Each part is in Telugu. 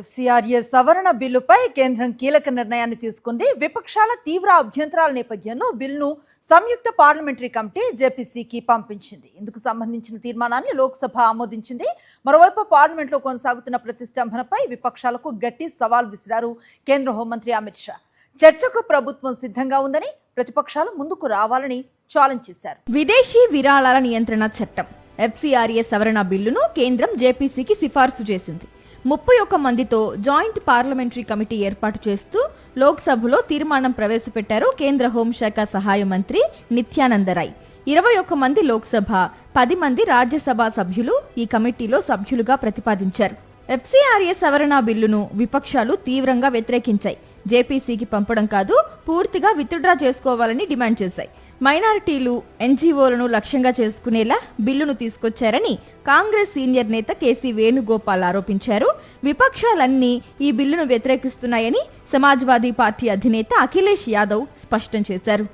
ఎఫ్సిఆర్ఏ సవరణ బిల్లుపై కేంద్రం కీలక నిర్ణయాన్ని తీసుకుంది. విపక్షాల తీవ్ర అభ్యంతరాల నేపథ్యంలో బిల్లును సంయుక్త పార్లమెంటరీ కమిటీ జేపీసీకి పంపించింది. ఇందుకు సంబంధించిన తీర్మానాన్ని లోక్సభ ఆమోదించింది. మరోవైపు పార్లమెంట్లో కొనసాగుతున్న ప్రతిష్టంభనపై విపక్షాలకు గట్టి సవాల్ విసిరారు కేంద్ర హోంమంత్రి అమిత్ షా. చర్చకు ప్రభుత్వం సిద్ధంగా ఉందని, ప్రతిపక్షాలు ముందుకు రావాలని ఛాలెంజ్ చేశారు. విదేశీ విరాళాల నియంత్రణ చట్టం ఎఫ్సిఆర్ఏ సవరణ బిల్లును కేంద్రం జేపీసీకి సిఫార్సు చేసింది. 31 మందితో జాయింట్ పార్లమెంటరీ కమిటీ ఏర్పాటు చేస్తూ లోక్సభలో తీర్మానం ప్రవేశపెట్టారు కేంద్ర హోంశాఖ సహాయ మంత్రి నిత్యానంద రాయ్. 21 మంది లోక్సభ, 10 మంది రాజ్యసభ సభ్యులు ఈ కమిటీలో సభ్యులుగా ప్రతిపాదించారు. ఎఫ్సిఆర్ఏ సవరణ బిల్లును విపక్షాలు తీవ్రంగా వ్యతిరేకించాయి. జేపీసీకి పంపడం కాదు, పూర్తిగా విత్డ్రా చేసుకోవాలని డిమాండ్ చేశాయి. మైనారిటీలు, ఎన్జీఓలను లక్ష్యంగా చేసుకునేలా బిల్లును తీసుకొచ్చారని కాంగ్రెస్ సీనియర్ నేత కేసీ వేణుగోపాల్ ఆరోపించారు. విపక్షాలన్నీ ఈ బిల్లును వ్యతిరేకిస్తున్నాయని సమాజ్వాదీ పార్టీ అధినేత అఖిలేష్ యాదవ్ స్పష్టం చేశారు.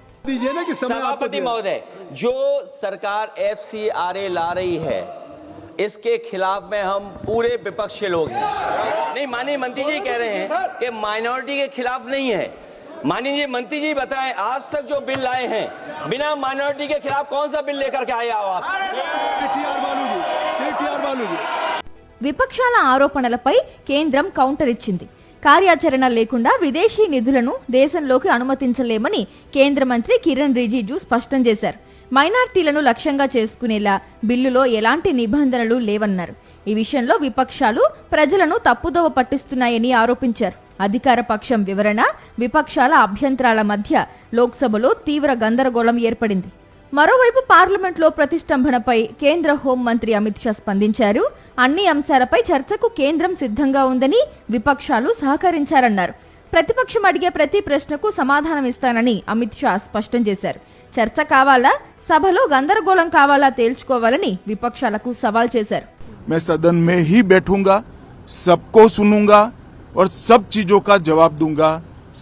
सभापति महोदय, जो सरकार एफसीआरए ला रही है इसके खिलाफ में हम पूरे विपक्ष के लोग हैं। नहीं, माननीय मंत्री जी कह रहे हैं कि माइनॉरिटी के खिलाफ नहीं है। माननीय मंत्री जी बताएं, आज तक जो बिल लाए हैं बिना माइनॉरिटी के खिलाफ कौन सा बिल लेकर के आए आप? విపక్షాల ఆరోపణలపై కేంద్రం కౌంటర్ ఇచ్చింది. కార్యాచరణ లేకుండా విదేశీ నిధులను దేశంలోకి అనుమతించలేమని కేంద్ర మంత్రి కిరణ్ రిజిజు స్పష్టం చేశారు. మైనార్టీలను లక్ష్యంగా చేసుకునేలా బిల్లులో ఎలాంటి నిబంధనలు లేవన్నారు. ఈ విషయంలో విపక్షాలు ప్రజలను తప్పుదోవ పట్టిస్తున్నాయని ఆరోపించారు. అధికార పక్షం వివరణ, విపక్షాల అభ్యంతరాల మధ్య లోక్సభలో తీవ్ర గందరగోళం ఏర్పడింది. మరోవైపు పార్లమెంట్లో ప్రతిష్టంభనపై కేంద్ర హోంమంత్రి అమిత్ షా స్పందించారు. అన్ని అంశాలపై చర్చకు కేంద్రం సిద్ధంగా ఉందని, విపక్షాలు సహకరించారన్నారు. ప్రతిపక్షం అడిగే ప్రతి ప్రశ్నకు సమాధానం ఇస్తానని అమిత్ షా స్పష్టం చేశారు. చర్చ కావాలా, సభలో గందరగోళం కావాలా తేల్చుకోవాలని విపక్షాలకు సవాల్ చేశారు. मैं सदन में ही बैठूंगा, सबको सुनूंगा और सब चीजों का जवाब दूंगा.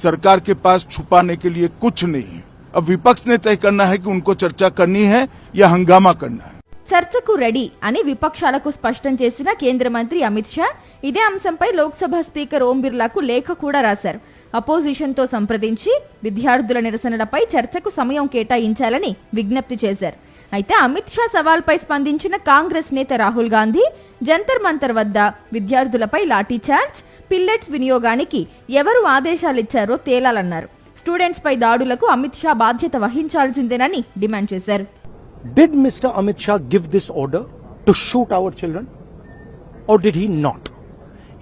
सरकार के पास छुपाने के लिए कुछ नहीं है. अब विपक्ष ने तय करना है कि उनको चर्चा करनी है या हंगामा करना है. చర్చకు రెడీ అని విపక్షాలకు స్పష్టం చేసిన కేంద్ర మంత్రి అమిత్ షా ఇదే అంశంపై లోక్సభ స్పీకర్ ఓం బిర్లాకు లేఖ కూడా రాశారు. అపోజిషన్తో సంప్రదించి విద్యార్థుల నిరసనలపై చర్చకు సమయం కేటాయించాలని విజ్ఞప్తి చేశారు. అయితే అమిత్ షా సవాల్పై స్పందించిన కాంగ్రెస్ నేత రాహుల్ గాంధీ జంతర్ మంతర్ వద్ద విద్యార్థులపై లాఠీచార్జ్, పిల్లెట్స్ వినియోగానికి ఎవరు ఆదేశాలిచ్చారో తేలాలన్నారు. స్టూడెంట్స్ పై దాడులకు అమిత్ షా బాధ్యత వహించాల్సిందేనని డిమాండ్ చేశారు. Did Mr. Amit Shah give this order to shoot our children, or did he not?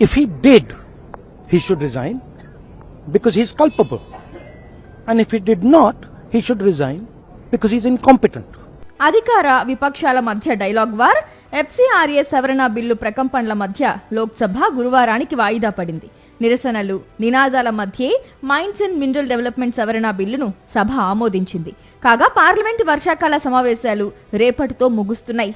If he did, he should resign because he is culpable, and if he did not, he should resign because he is incompetent. అధికార విపక్షాల మధ్య డైలాగ్ వార్. ఎఫ్సిఆర్ఏ సవరణ బిల్లు ప్రకంపనల మధ్య లోక్సభ గురువారానికి వాయిదా పడింది. నిరసనలు, నినాదాల మధ్యే మైన్స్ అండ్ మినరల్ డెవలప్మెంట్ సవరణ బిల్లును సభ ఆమోదించింది. కాగా పార్లమెంటు వర్షాకాల సమావేశాలు రేపటితో ముగుస్తున్నాయి.